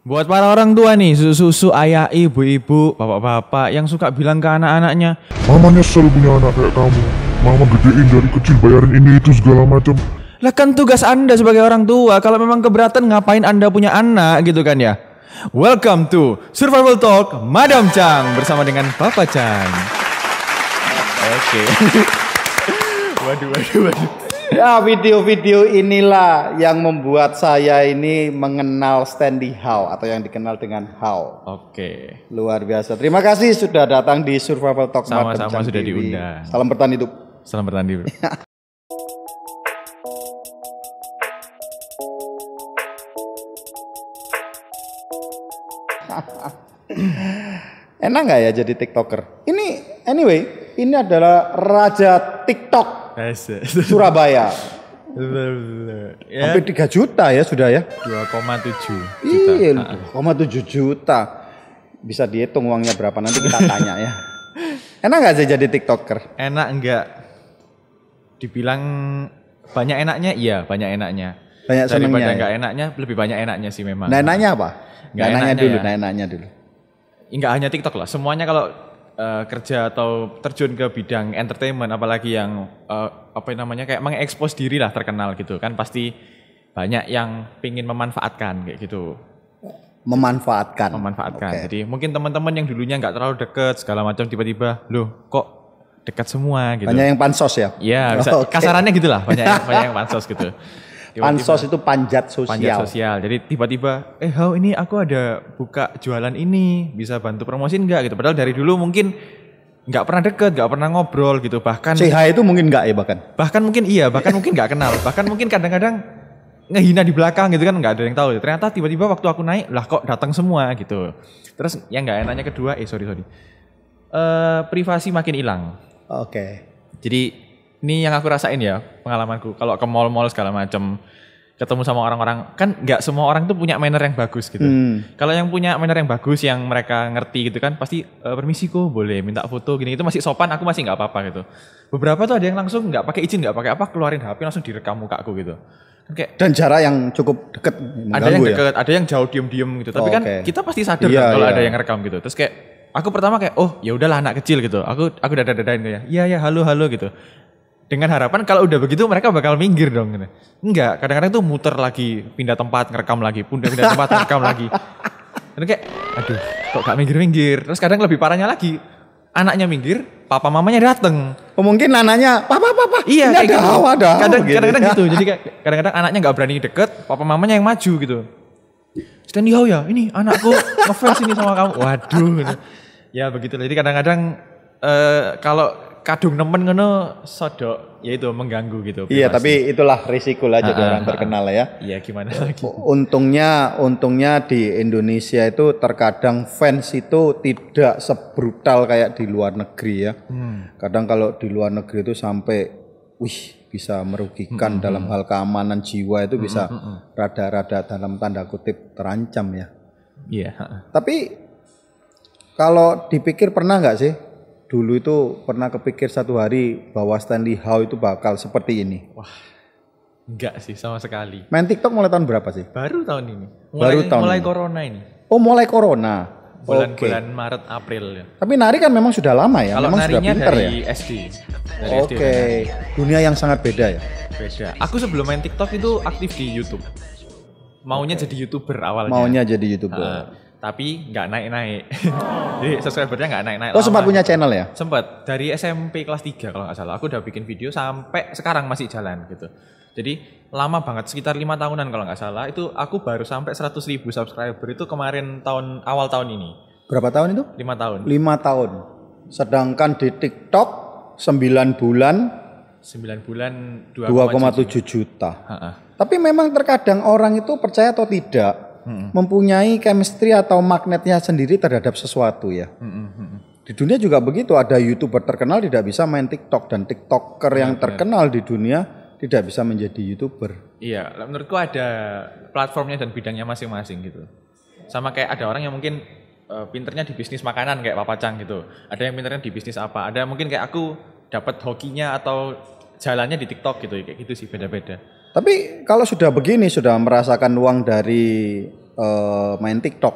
Buat para orang tua nih, susu-susu, ayah, ibu-ibu, bapak-bapak yang suka bilang ke anak-anaknya, Mama nyesel punya anak kayak kamu. Mama gedein dari kecil, bayarin ini itu segala macam. lah kan tugas Anda sebagai orang tua, kalau memang keberatan ngapain Anda punya anak gitu kan ya. Welcome to Survival Talk Madam Chang bersama dengan Papa Chang. Oke. Waduh. Ya, video-video inilah yang membuat saya ini mengenal Standy How atau yang dikenal dengan How. Oke. Luar biasa. Terima kasih sudah datang di Survival Talk Madam Sama-sama Chang sudah TV. diundang. Salam bertahan hidup. Selamat bertanding. Enak nggak ya jadi TikToker? Ini ini adalah raja TikTok Surabaya. Ya, Hampir 3 juta ya sudah ya. 2,7 juta. Iya, 2,7 juta. Bisa dihitung uangnya berapa nanti kita tanya ya. Enak nggak sih jadi TikToker? Enak enggak? Dibilang banyak enaknya, iya banyak enaknya. Banyak Daripada senengnya. enggak enaknya, lebih banyak enaknya sih memang. Nah, enaknya apa? Nggak Enaknya enaknya dulu, ya. nah enaknya dulu. Enggak hanya TikTok lah, semuanya kalau kerja atau terjun ke bidang entertainment, apalagi yang apa namanya kayak mengekspos diri lah, terkenal gitu kan, pasti banyak yang pingin memanfaatkan kayak gitu. Memanfaatkan. Oke. Jadi mungkin teman-teman yang dulunya nggak terlalu deket segala macam tiba-tiba, loh kok dekat semua gitu. Banyak yang pansos ya? Iya, bisa Oke. kasarannya gitulah, banyak yang pansos gitu. Tiba-tiba Pansos itu panjat sosial. panjat sosial. Jadi tiba-tiba, How ini aku ada buka jualan ini, bisa bantu promosiin nggak gitu. Padahal dari dulu mungkin nggak pernah deket, nggak pernah ngobrol gitu. Bahkan CH itu mungkin enggak ya bahkan? mungkin iya, bahkan mungkin nggak kenal. Bahkan mungkin kadang-kadang ngehina di belakang gitu kan, nggak ada yang tahu. Ternyata tiba-tiba waktu aku naik, lah kok datang semua gitu. Terus yang nggak enaknya kedua, sorry. Privasi makin hilang. Oke. Jadi ini yang aku rasain ya, pengalamanku. Kalau ke mall-mall segala macam, ketemu sama orang-orang, kan nggak semua orang tuh punya manner yang bagus gitu. Kalau yang punya manner yang bagus, yang mereka ngerti gitu kan, pasti permisi kok, boleh minta foto gini, itu masih sopan, aku masih nggak apa-apa gitu. Beberapa tuh ada yang langsung nggak pakai izin, nggak pakai apa, keluarin HP langsung direkam mukaku gitu. Kan kayak Dan jarak yang cukup dekat ada yang mengganggu ya. deket, ada yang jauh diem-diem gitu. Tapi kan Oke. kita pasti sadar Iya, kan kalau iya. ada yang ngerekam gitu. Terus kayak aku pertama kayak, oh ya udahlah anak kecil gitu. Aku dadain ya. Iya halo gitu. Dengan harapan kalau udah begitu mereka bakal minggir dong gitu. Enggak, kadang-kadang tuh muter lagi, pindah tempat ngerekam lagi, pindah tempat ngerekam lagi. Dan kayak aduh, kok gak minggir-minggir. Terus kadang lebih parahnya lagi, anaknya minggir, papa mamanya dateng. Oh, mungkin anaknya, papa. Iya, ini kayak gitu. ada. Kadang-kadang gitu. Jadi kayak kadang-kadang anaknya nggak berani deket, papa mamanya yang maju gitu. Standy How ya, ini anakku ngefans ini sama kamu. Waduh. Gitu. Ya begitulah. Jadi kadang-kadang kalau kadung nemen ngono sodok, yaitu mengganggu gitu. Iya, privasi. tapi itulah risiko lah jadi orang terkenal ya. Iya, gimana lagi? Untungnya di Indonesia itu terkadang fans itu tidak sebrutal kayak di luar negeri ya. Kadang kalau di luar negeri itu sampai bisa merugikan dalam hal keamanan jiwa itu bisa rada-rada dalam tanda kutip terancam ya. Iya. Tapi kalau dipikir pernah nggak sih dulu itu pernah kepikir satu hari bahwa Standy How itu bakal seperti ini? Enggak sih sama sekali. Main TikTok mulai tahun berapa sih? Baru tahun ini. ini. Mulai corona ini. Oh, mulai corona. Oke. Bulan Maret April ya. Tapi nari kan memang sudah lama ya, Kalau memang sudah narinya pinter dari ya. SD. Dari SD Oke, dunia yang sangat beda ya. beda. Aku sebelum main TikTok itu aktif di YouTube. Maunya jadi YouTuber awalnya. Maunya jadi YouTuber. Tapi nggak naik-naik. Jadi subscribernya nggak naik-naik. Oh, sempat lama. punya channel ya? Sempat. Dari SMP kelas 3 kalau nggak salah. Aku udah bikin video sampai sekarang masih jalan gitu. Jadi lama banget, sekitar 5 tahunan kalau nggak salah. Itu aku baru sampai 100.000 subscriber itu kemarin awal tahun ini. Berapa tahun itu? 5 tahun. 5 tahun. Sedangkan di TikTok 9 bulan 9 bulan 2,7 juta. Ha-ha. Tapi memang terkadang orang itu percaya atau tidak mempunyai chemistry atau magnetnya sendiri terhadap sesuatu ya. Di dunia juga begitu, ada YouTuber terkenal tidak bisa main TikTok dan TikToker yang terkenal di dunia tidak bisa menjadi YouTuber. Iya, menurutku ada platformnya dan bidangnya masing-masing gitu. Sama kayak ada orang yang mungkin pinternya di bisnis makanan kayak Papa Chang gitu. Ada yang pinternya di bisnis apa. Ada mungkin kayak aku dapat hokinya atau jalannya di TikTok gitu. Kayak gitu sih, beda-beda. Tapi kalau sudah begini, sudah merasakan uang dari main TikTok.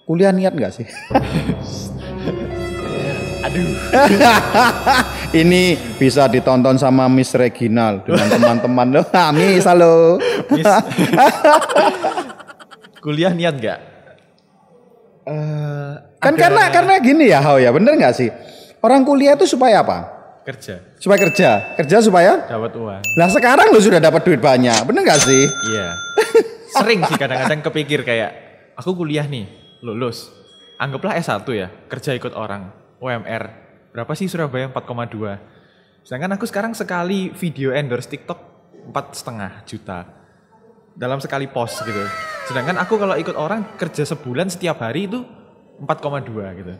Kuliah niat nggak sih? Aduh. Ini bisa ditonton sama Miss Reginal dengan teman-teman lo. Miss, halo. Miss. Kuliah niat nggak? Kan karena gini ya, Hao ya, bener nggak sih? Orang kuliah itu supaya apa? Kerja. Supaya kerja supaya Dapat uang. Nah sekarang lo sudah dapat duit banyak, bener nggak sih? Iya. Sering sih kadang-kadang kepikir kayak aku kuliah nih, lulus. Anggaplah S1 ya, kerja ikut orang. UMR. Berapa sih Surabaya? 4,2. Sedangkan aku sekarang sekali video endorse TikTok 4,5 juta. Dalam sekali post gitu. Sedangkan aku kalau ikut orang kerja sebulan setiap hari itu 4,2 gitu.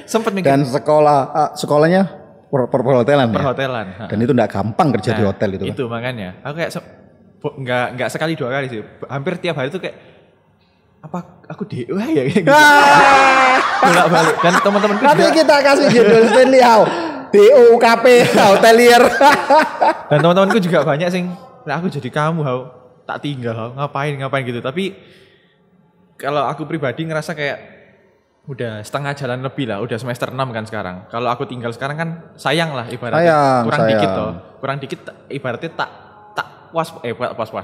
Sempet mikir. Dan sekolahnya perhotelan ya? Perhotelan. Dan itu enggak gampang kerja di hotel itu. Itu makanya. Aku kayak enggak sekali 2 kali sih. Hampir tiap hari tuh kayak apa aku DO ya gitu. Bolak-balik. Dan teman-temanku juga. Nanti kita kasih judul Stanley Hao. DOKP hotelier. Dan teman-temanku juga banyak sing, nah aku jadi kamu Hao, tak tinggal Hao, ngapain gitu. Tapi kalau aku pribadi ngerasa kayak udah setengah jalan lebih lah, udah semester 6 kan sekarang. Kalau aku tinggal sekarang kan sayang lah ibaratnya. Kurang dikit ibaratnya tak puas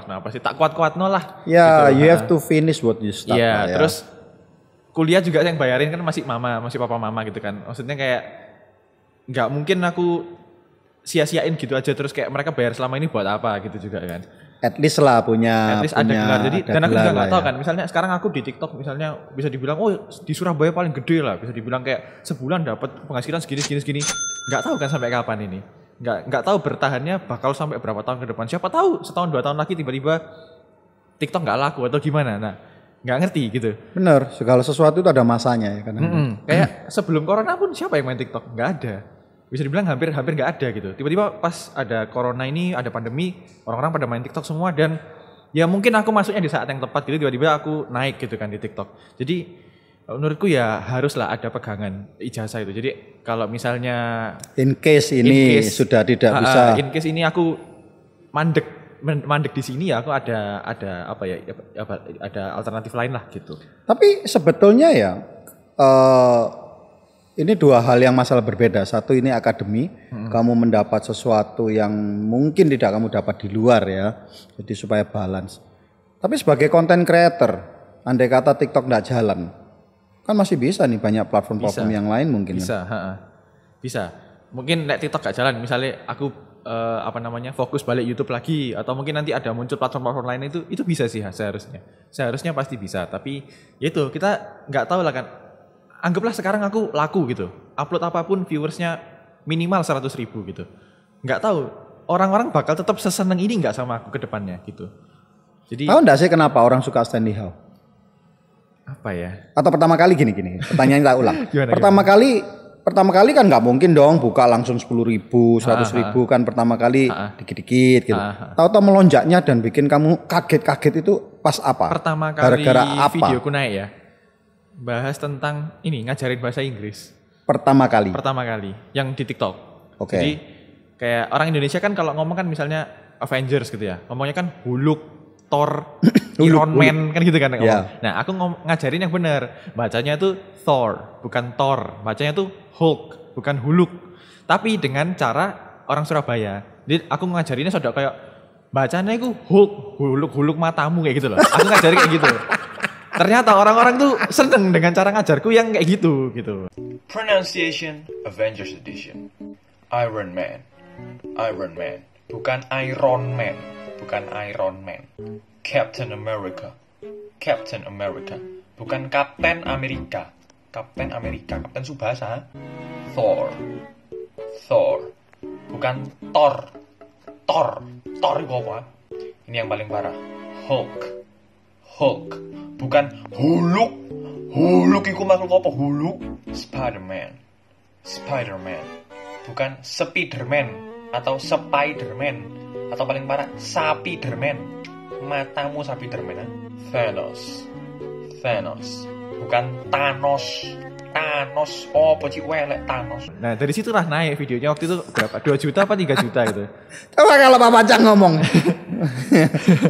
nah pasti tak kuat no lah. Ya, gitu. You have to finish what you start. Ya, terus kuliah juga yang bayarin kan masih papa mama gitu kan. Maksudnya kayak nggak mungkin aku sia-siain gitu aja terus kayak mereka bayar selama ini buat apa gitu juga kan. At least lah punya ada gelar. Jadi dan aku juga nggak tahu ya. kan. Misalnya sekarang aku di TikTok misalnya bisa dibilang di Surabaya paling gede lah. Bisa dibilang kayak sebulan dapat penghasilan segini. Nggak tahu kan sampai kapan ini. Nggak tahu bertahannya bakal sampai berapa tahun ke depan. Siapa tahu setahun 2 tahun lagi tiba-tiba TikTok nggak laku atau gimana. Nah nggak ngerti gitu. Bener, segala sesuatu itu ada masanya ya kan. Kayak sebelum corona pun siapa yang main TikTok? Nggak ada. Bisa dibilang hampir nggak ada gitu. Tiba-tiba pas ada corona ini, ada pandemi, orang-orang pada main TikTok semua dan ya mungkin aku masuknya di saat yang tepat gitu, tiba-tiba aku naik gitu kan di TikTok. Jadi menurutku ya haruslah ada pegangan ijazah itu. Jadi kalau misalnya in case sudah tidak bisa. In case ini aku mandek di sini ya aku ada alternatif lain lah gitu. Tapi sebetulnya ya ini 2 hal yang masalah berbeda. Satu ini akademi, kamu mendapat sesuatu yang mungkin tidak kamu dapat di luar ya. Jadi supaya balance. Tapi sebagai content creator, andai kata TikTok tidak jalan, kan masih bisa nih banyak platform-platform yang lain mungkin. Bisa. Mungkin TikTok gak jalan, misalnya aku fokus balik YouTube lagi atau mungkin nanti ada muncul platform-platform lain itu bisa sih seharusnya pasti bisa. Tapi ya itu kita nggak tahu lah kan. Anggaplah sekarang aku laku gitu, upload apapun viewersnya minimal 100.000 gitu. Nggak tahu orang-orang bakal tetap seseneng ini nggak sama aku ke depannya gitu. Jadi tahu nggak sih kenapa orang suka Stanley Hao? Apa ya? Atau pertama kali gini, pertanyaannya tak ulang. Gimana? Pertama kali kan nggak mungkin dong buka langsung 10.000, 100.000 kan pertama kali dikit-dikit gitu. Tahu-tahu melonjaknya dan bikin kamu kaget itu pas apa? Pertama kali gara-gara apa? Videoku naik ya. Bahas tentang ini ngajarin bahasa Inggris. Pertama kali yang di TikTok. Oke. Jadi kayak orang Indonesia kan kalau ngomong kan misalnya Avengers gitu ya. Ngomongnya kan Hulk, Thor, Iron Man kan gitu kan ngomong. Yeah. Nah, aku ngajarin yang benar. Bacanya tuh Thor, bukan Thor. Bacanya tuh Hulk, bukan Huluk. Tapi dengan cara orang Surabaya. Jadi aku ngajarinnya sudah kayak bacanya itu Hulk, Huluk matamu kayak gitu loh. Aku ngajarin kayak gitu. Ternyata orang-orang tuh seneng dengan cara ngajarku yang kayak gitu. Pronunciation Avengers Edition. Iron Man, bukan Iron Man, Captain America, bukan Kapten Amerika, Kapten Subasa. Thor, bukan Thor itu apa? Ini yang paling parah. Hulk, bukan Huluk iku makhluk apa? Huluk. Spider-Man, bukan Spiderman atau Spiderman atau paling parah Sapiderman. Matamu Sapiderman. Thanos, bukan Thanos, Thanos, apa cik welek Thanos. Nah dari situlah naik videonya waktu itu berapa? 2 juta apa 3 juta gitu. Coba kalau Pak Pacang ngomong.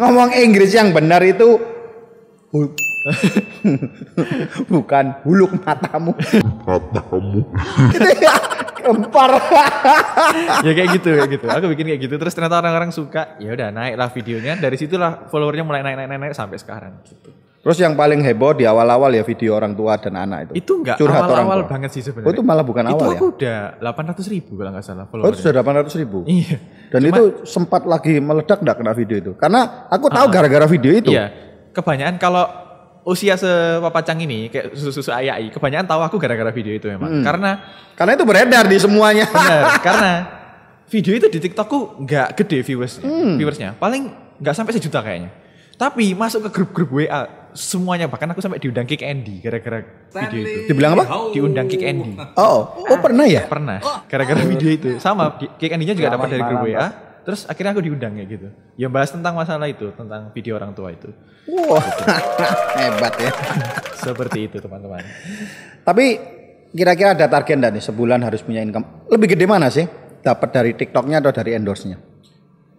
Ngomong Inggris yang benar itu bukan huluk matamu. Gitu ya, gempar. Ya kayak gitu. Aku bikin kayak gitu terus ternyata orang-orang suka. Ya udah naiklah videonya. Dari situlah followernya mulai naik sampai sekarang gitu. Terus yang paling heboh di awal-awal ya video orang tua dan anak itu. Itu enggak Curhat orang awal-awal tua. banget sih sebenarnya. Oh, itu malah bukan itu awal ya? Itu aku udah 800.000 kalau nggak salah Oh, followernya. itu sudah 800.000. Iya. Dan itu sempat lagi meledak enggak kena video itu? Karena aku tahu gara-gara video itu. Iya. Kebanyakan kalau usia sepapacang ini kayak susu-susu ayai, kebanyakan tahu aku gara-gara video itu memang. Karena itu beredar di semuanya. benar, karena video itu di TikTokku nggak gede viewersnya. Paling nggak sampai 1 juta kayaknya. Tapi masuk ke grup-grup WA semuanya, bahkan aku sampai diundang Kick Andy gara-gara video itu. Dibilang apa? Diundang Kick Andy. Oh pernah ya? Pernah. Gara-gara video itu. Sama Kick Andy-nya juga dapat dari grup WA. Terus akhirnya aku diundang kayak gitu. Ya bahas tentang masalah itu, tentang video orang tua itu. Wah, hebat ya. Seperti itu teman-teman. Tapi kira-kira ada target enggak nih sebulan harus punya income? Lebih gede mana sih? Dapat dari TikToknya atau dari endorse-nya?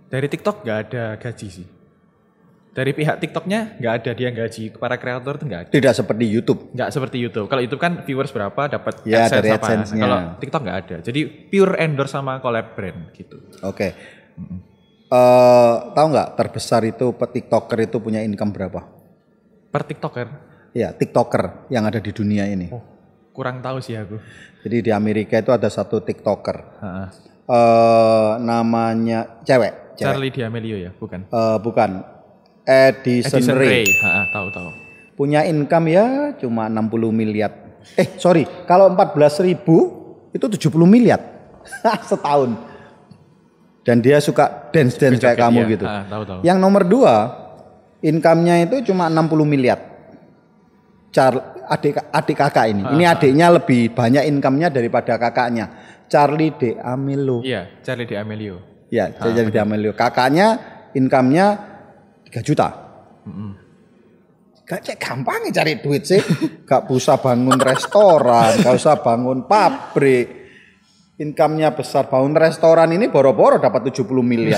Dari TikTok nggak ada gaji sih. Dari pihak TikToknya nggak ada dia gaji, para kreator tuh nggak ada. Tidak seperti YouTube. Nggak seperti YouTube. Kalau YouTube kan viewers berapa dapat Ya, AdSense dari apa. AdSense-nya. Kalau TikTok nggak ada. Jadi pure endorse sama collab brand gitu. Oke. Tahu nggak terbesar itu TikToker itu punya income berapa? Per TikToker? Ya, TikToker yang ada di dunia ini. Oh, kurang tahu sih aku. Jadi di Amerika itu ada satu TikToker. Ha-ha. Namanya cewek. Charlie D'Amelio ya, bukan? Bukan. Edison Ray. Ha-ha, tahu. Punya income ya cuma 60 miliar. Sorry, kalau 14.000 itu 70 miliar setahun. Dan dia suka dance kayak kamu iya. gitu. Tahu. Yang nomor 2, income-nya itu cuma 60 miliar. Adik kakak ini. Ini adiknya lebih banyak income-nya daripada kakaknya. Charlie D'Amelio. Iya, Charlie D'Amelio. Ya, Charlie D'Amelio. Kakaknya income-nya 3 juta. Gak gampang cari duit sih. Gak usah bangun restoran, gak usah bangun pabrik. Income-nya besar, bangun restoran ini boro-boro dapat 70 miliar.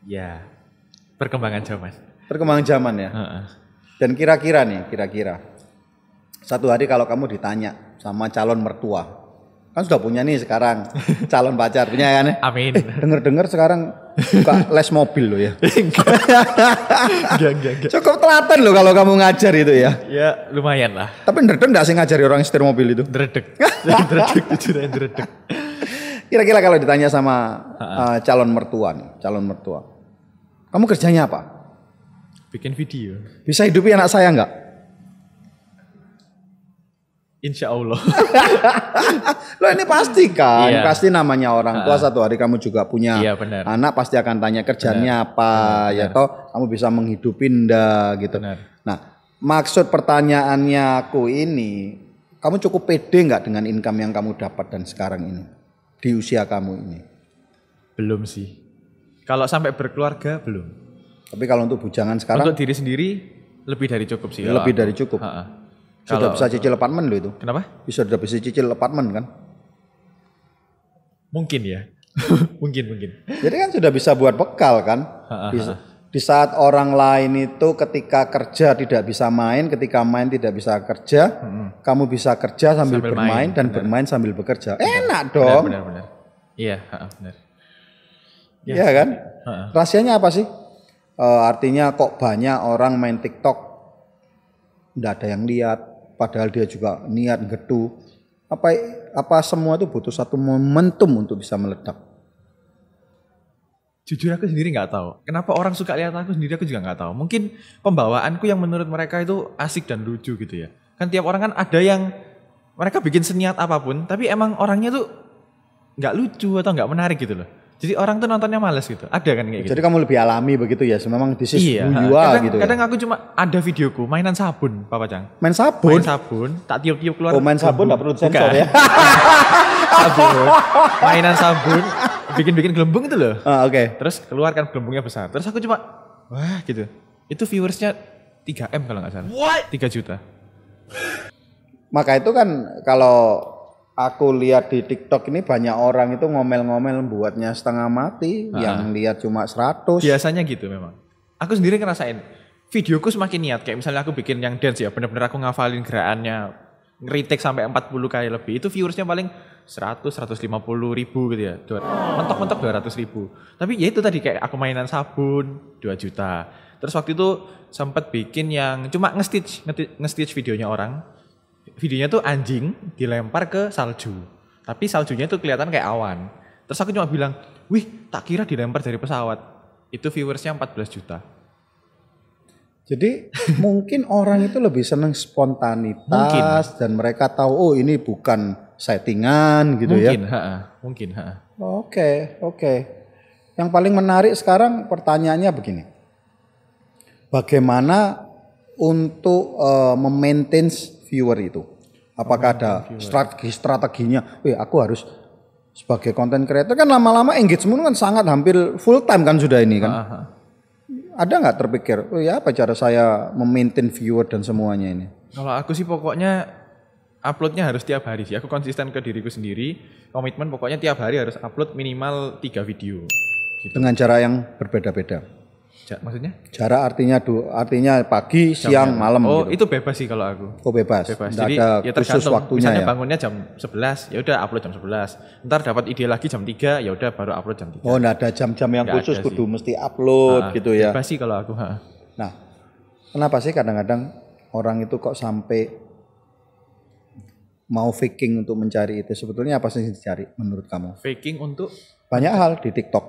Ya, perkembangan zaman. Perkembangan zaman ya. Ha-ha. Dan kira-kira satu hari kalau kamu ditanya sama calon mertua, kan sudah punya nih sekarang calon pacar punya kan? Amin. Dengar sekarang buka les mobil loh ya. Enggak. Cukup telaten loh kalau kamu ngajar itu ya. Ya, lumayan lah. Tapi ndredeg enggak sih ngajari orang setir mobil itu? Dredeg, jujur aja dredeg. Kira-kira kalau ditanya sama calon mertua, kamu kerjanya apa? Bikin video. Bisa hidupi anak saya enggak? Insya Allah. Loh ini pasti kan, Iya. pasti namanya orang tua satu hari kamu juga punya Iya, benar. anak pasti akan tanya kerjanya apa, ya toh kamu bisa menghidupi ndak gitu. Benar. Nah, maksud pertanyaannya aku ini, kamu cukup pede nggak dengan income yang kamu dapat dan sekarang ini di usia kamu ini? Belum sih. Kalau sampai berkeluarga belum. Tapi kalau untuk bujangan sekarang Untuk diri sendiri lebih dari cukup sih. lebih dari cukup. Sudah bisa cicil apartemen loh itu. Kenapa? Sudah bisa cicil apartemen kan? Mungkin ya. mungkin. Jadi kan sudah bisa buat bekal kan? Di saat orang lain itu ketika kerja tidak bisa main, ketika main tidak bisa kerja, kamu bisa kerja sambil bermain dan bermain sambil bekerja. Enak dong. Benar. Iya, benar. Iya kan? Rahasianya apa sih? Artinya kok banyak orang main TikTok nggak ada yang lihat, padahal dia juga niat gedu. Apa semua itu butuh satu momentum untuk bisa meledak? Jujur aku sendiri nggak tahu. Kenapa orang suka lihat aku sendiri aku juga nggak tahu. Mungkin pembawaanku yang menurut mereka itu asik dan lucu gitu ya. Kan tiap orang kan ada yang mereka bikin seniat apapun, tapi emang orangnya tuh nggak lucu atau nggak menarik gitu loh. Jadi orang tuh nontonnya males gitu. Ada kan kayak gitu. Jadi kamu lebih alami begitu ya. Memang this is Iya. who you are gitu. Kadang aku cuma ada videoku mainan sabun, Papa Cang. Main sabun. Main sabun, tak tiup-tiup keluar. Oh main sabun nggak perlu sensor ya? Sabun. Mainan sabun, bikin gelembung itu loh. Oke. Terus keluar kan gelembungnya besar. Terus aku cuma, wah gitu. Itu viewersnya 3M kalau nggak salah. 3 juta. Maka itu kan kalau aku lihat di TikTok ini banyak orang itu ngomel-ngomel buatnya setengah mati, yang lihat cuma 100. Biasanya gitu memang. Aku sendiri ngerasain videoku semakin niat, kayak misalnya aku bikin yang dance ya, bener-bener aku ngafalin gerakannya, ngeritik sampai 40 kali lebih, itu viewersnya paling 100-150 ribu gitu ya, mentok-mentok 200 ribu. Tapi ya itu tadi kayak aku mainan sabun 2 juta. Terus waktu itu sempat bikin yang cuma nge-stitch videonya orang. Videonya tuh anjing dilempar ke salju, tapi saljunya tuh kelihatan kayak awan. Terus aku cuma bilang, wih tak kira dilempar dari pesawat. Itu viewersnya 14 juta. Jadi mungkin orang itu lebih senang spontanitas dan mereka tahu oh ini bukan settingan gitu mungkin, ya. Mungkin. Oke. Yang paling menarik sekarang pertanyaannya begini. Bagaimana untuk memaintain viewer itu? Apakah ada strateginya? Aku harus sebagai content creator kan lama-lama engagement kan sangat hampir full time kan sudah ini kan. Ada nggak terpikir, apa cara saya memaintain viewer dan semuanya ini? Kalau aku sih pokoknya uploadnya harus tiap hari sih. Aku konsisten ke diriku sendiri. Komitmen pokoknya tiap hari harus upload minimal 3 video. Gitu. Dengan cara yang berbeda-beda. Maksudnya? Cara artinya pagi, siang, malam. Oh, gitu. itu bebas sih kalau aku. Oh bebas. Jadi ada ya khusus waktunya misalnya ya. bangunnya jam 11, ya udah upload jam 11. Ntar dapat ide lagi jam 3, ya udah baru upload jam 3. Oh, enggak ada jam-jam yang Nggak khusus ada kudu mesti upload gitu ya. Bebas sih kalau aku. Nah, kenapa sih kadang-kadang orang itu kok sampai mau faking untuk mencari itu? Sebetulnya apa sih yang dicari menurut kamu? Faking untuk Banyak hal di TikTok.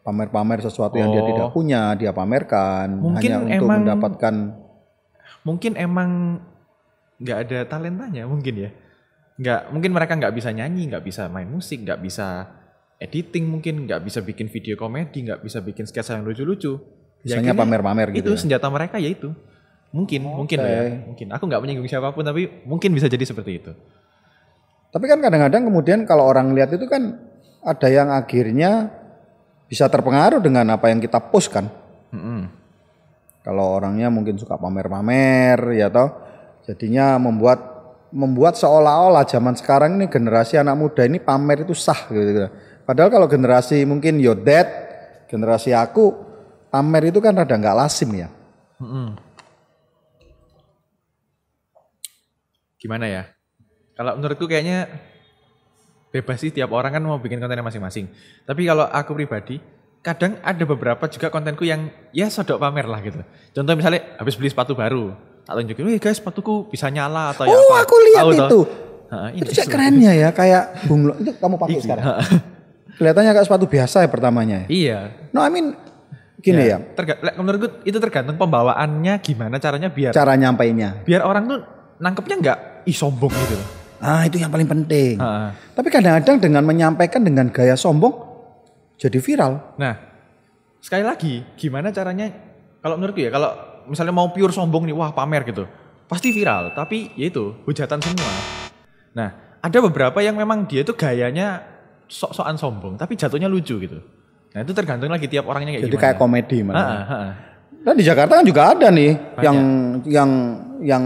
Pamer-pamer sesuatu yang dia tidak punya, dia pamerkan mungkin hanya untuk mendapatkan. Mungkin emang nggak ada talentanya mungkin ya. Mungkin mereka nggak bisa nyanyi, nggak bisa main musik, nggak bisa editing, mungkin nggak bisa bikin video komedi, nggak bisa bikin sketsa yang lucu-lucu. Misalnya pamer-pamer gitu. Itu ya? senjata mereka ya itu. Mungkin loh ya. Mungkin. Aku nggak menyinggung siapapun tapi mungkin bisa jadi seperti itu. Tapi kan kadang-kadang kemudian kalau orang lihat itu kan ada yang akhirnya bisa terpengaruh dengan apa yang kita post kan. Kalau orangnya mungkin suka pamer-pamer ya toh. Jadinya membuat seolah-olah zaman sekarang ini generasi anak muda ini pamer itu sah gitu. Padahal kalau generasi mungkin your dad, generasi aku pamer itu kan rada nggak lazim ya. Gimana ya? Kalau menurutku kayaknya bebas sih, tiap orang kan mau bikin kontennya masing-masing. Tapi kalau aku pribadi, kadang ada beberapa juga kontenku yang ya sodok pamer lah gitu. Contoh misalnya habis beli sepatu baru, tak tunjukin, wih guys sepatuku bisa nyala atau ya apa. Aku lihat itu. Itu cek kerennya ya, kayak bunglon. Itu kamu pakai sekarang. Kelihatannya kayak sepatu biasa ya pertamanya. Iya. No I mean gini ya. Menurutku itu tergantung pembawaannya gimana caranya biar. Cara nyampainya. Biar orang tuh nangkepnya nggak sombong gitu loh. Itu yang paling penting. Tapi kadang-kadang dengan menyampaikan dengan gaya sombong jadi viral. Nah, sekali lagi gimana caranya? Kalau menurutku ya, kalau misalnya mau pure sombong nih, wah pamer gitu, pasti viral. Tapi ya itu hujatan semua. Nah, ada beberapa yang memang dia itu gayanya sok-sokan sombong, tapi jatuhnya lucu gitu. Nah itu tergantung lagi tiap orangnya kayak jadi gimana. Kayak komedi malah. Dan di Jakarta kan juga ada nih yang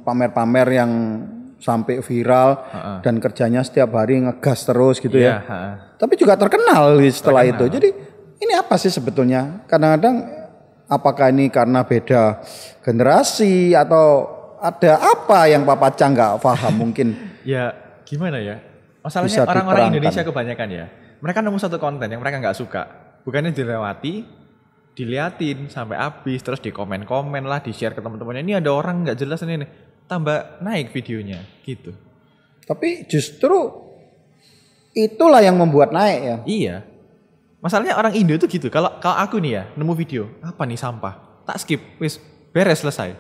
pamer-pamer yang sampai viral dan kerjanya setiap hari ngegas terus gitu ya. Tapi juga terkenal setelah itu. Jadi ini apa sih sebetulnya? Kadang-kadang apakah ini karena beda generasi atau ada apa yang Papa Cang nggak paham mungkin? Ya gimana ya? Masalahnya orang-orang Indonesia kebanyakan ya. Mereka nemu satu konten yang mereka nggak suka. Bukannya dilewati, diliatin sampai habis, terus di komen-komen lah, di-share ke teman-temannya. Ini ada orang nggak jelas ini nih. Tambah naik videonya gitu. Tapi justru itulah yang membuat naik ya. Iya. Masalahnya orang Indo itu gitu. Kalau aku nih ya nemu video apa nih sampah, tak skip, wis beres selesai.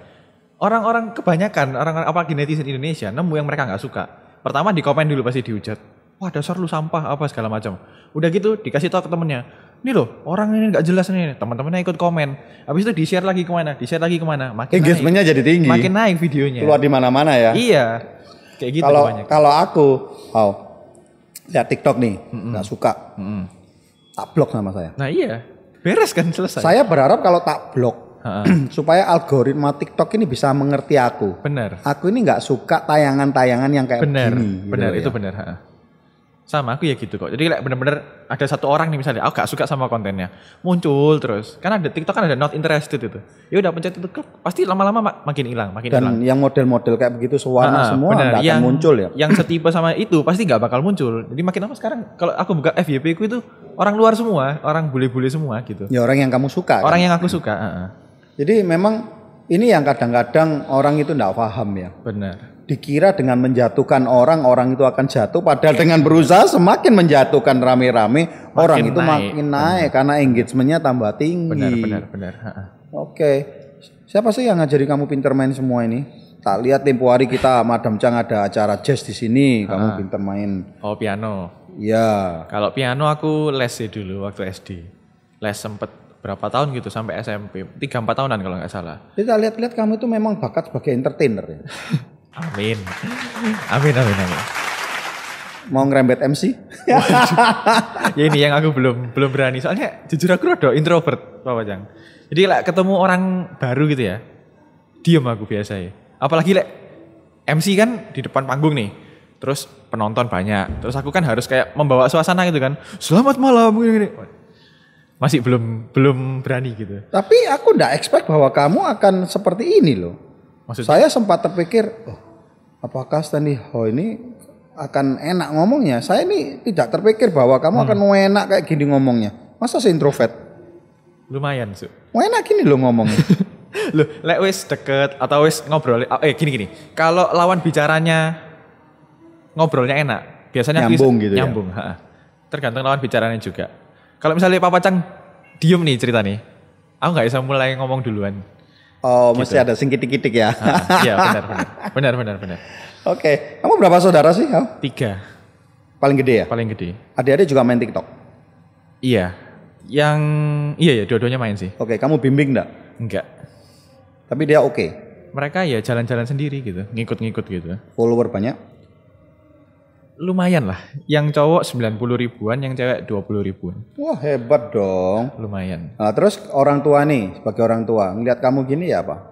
Orang-orang kebanyakan orang-orang apalagi netizen Indonesia nemu yang mereka nggak suka. Pertama di komen dulu pasti dihujat. Wah dasar lu sampah apa segala macam. Udah gitu dikasih tahu ke temennya. Nih loh orang ini nggak jelas nih. Teman-temannya ikut komen. Habis itu di-share lagi kemana? Di-share lagi kemana? Makin engagementnya jadi tinggi. Makin naik videonya. Keluar di mana-mana ya. Iya. Kayak gitu Kalau aku, lihat TikTok nih, nggak suka, tak blok sama saya. Nah iya, beres kan selesai. Saya berharap kalau tak blok Supaya algoritma TikTok ini bisa mengerti aku. Benar. Aku ini nggak suka tayangan-tayangan yang kayak Benar, gini. gitu benar loh itu ya. benar. Sama aku ya gitu kok. Jadi bener-bener ada satu orang nih misalnya, aku gak suka sama kontennya, muncul terus. Karena ada TikTok kan ada not interested itu. Ya udah pencet itu pasti lama-lama makin hilang, makin hilang. Dan yang model-model kayak begitu sewarna semua nggak akan muncul ya. Yang setipe sama itu pasti nggak bakal muncul. Jadi makin lama sekarang kalau aku buka FYP ku itu orang luar semua, orang bule-bule semua gitu. Ya orang yang kamu suka. Orang kan? yang aku suka. Jadi memang ini yang kadang-kadang orang itu nggak paham ya. Benar. Dikira dengan menjatuhkan orang itu akan jatuh. Padahal dengan berusaha semakin menjatuhkan rame-rame, orang itu naik. makin naik karena engagementnya tambah tinggi. Benar. Oke. Siapa sih yang ngajari kamu pinter main semua ini? Tak lihat tempo hari kita Madam Chang ada acara jazz di sini, kamu pinter main. Oh piano. Ya. Kalau piano aku les sih dulu waktu SD. Les sempet berapa tahun gitu sampai SMP. 3-4 tahunan kalau nggak salah. Kita lihat-lihat kamu itu memang bakat sebagai entertainer ya. Amin. Mau ngerembet MC? Ya ini yang aku belum berani. Soalnya jujur aku rada introvert, Pak Wajang. Jadi ketemu orang baru gitu ya, diem aku biasa ya. Apalagi MC kan di depan panggung nih, terus penonton banyak, terus aku kan harus kayak membawa suasana gitu kan. Selamat malam gini. Masih belum berani gitu. Tapi aku ndak expect bahwa kamu akan seperti ini loh. Maksudnya? Saya sempat terpikir, apakah Stanley Ho ini akan enak ngomongnya? Saya ini tidak terpikir bahwa kamu akan enak kayak gini ngomongnya. Masa saya introvert? Lumayan, Su. Enak gini loh ngomongnya. Loh, wis deket atau wis ngobrol, gini. Kalau lawan bicaranya ngobrolnya enak, biasanya Nyambung gitu ya? nyambung, tergantung lawan bicaranya juga. Kalau misalnya Papa Cang diem nih cerita nih, aku nggak bisa mulai ngomong duluan. Oh, mesti ada sing kitik-kitik ya. Iya, benar. Oke, kamu berapa saudara sih? 3 Paling gede ya? paling gede. Adik-adik juga main TikTok? Iya, iya dua-duanya main sih. Oke, kamu bimbing enggak? Enggak, Tapi dia oke. mereka ya jalan-jalan sendiri gitu, ngikut-ngikut gitu. Follower banyak? Lumayan lah, yang cowok 90 ribuan, yang cewek 20 ribuan. Wah, hebat dong. Lumayan. Nah, terus orang tua nih, sebagai orang tua, ngeliat kamu gini ya apa?